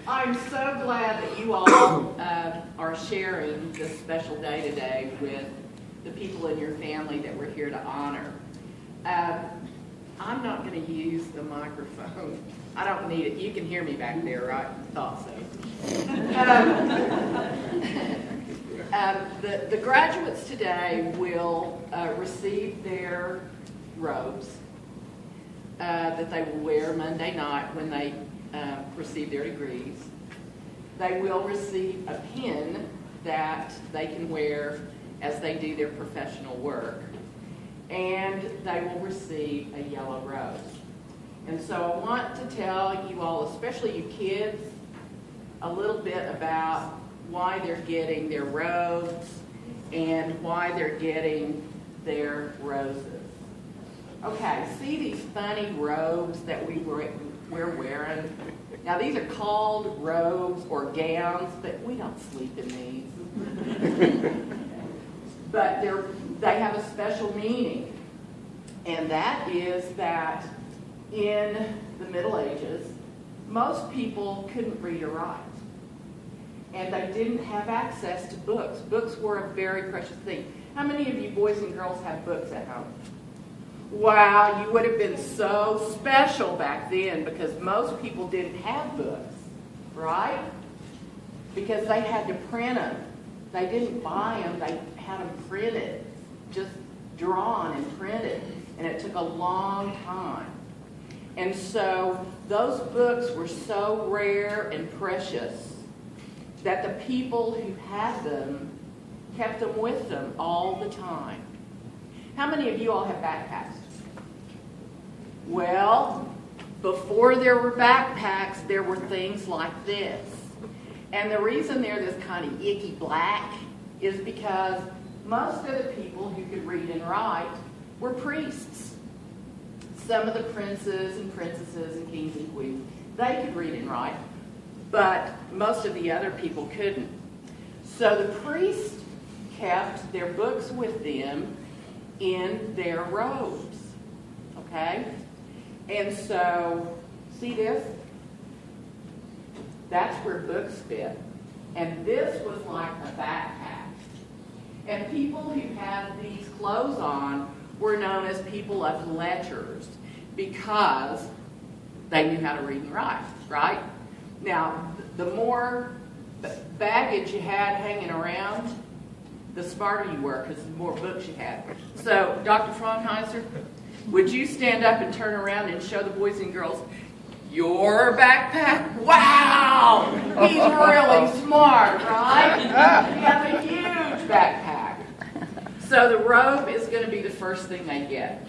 I'm so glad that you all are sharing this special day today with the people in your family that we're here to honor. I'm not going to use the microphone. I don't need it. You can hear me back there, right? Thought so. The graduates today will receive their robes that they will wear Monday night when they receive their degrees. They will receive a pin that they can wear as they do their professional work. And they will receive a yellow rose. And so I want to tell you all, especially you kids, a little bit about why they're getting their robes and why they're getting their roses. Okay, see these funny robes that we're wearing? Now these are called robes or gowns, but we don't sleep in these. But they have a special meaning, and that is that in the Middle Ages, most people couldn't read or write, and they didn't have access to books. Books were a very precious thing. How many of you boys and girls have books at home? Wow, you would have been so special back then because most people didn't have books, right? Because they had to print them. They didn't buy them, they had them printed, just drawn and printed, and it took a long time. And so those books were so rare and precious that the people who had them kept them with them all the time. How many of you all have backpacks? Well, before there were backpacks, there were things like this. And the reason they're this kind of icky black is because most of the people who could read and write were priests. Some of the princes and princesses and kings and queens, they could read and write, but most of the other people couldn't. So the priests kept their books with them in their robes, okay? And so, see this? That's where books fit. And this was like a backpack. And people who had these clothes on were known as people of letters because they knew how to read and write, right? Now, the more baggage you had hanging around, the smarter you were because the more books you had. So, Dr. Fraunheiser, would you stand up and turn around and show the boys and girls your backpack? Wow! He's really smart, right? He has a huge backpack. So the robe is going to be the first thing they get.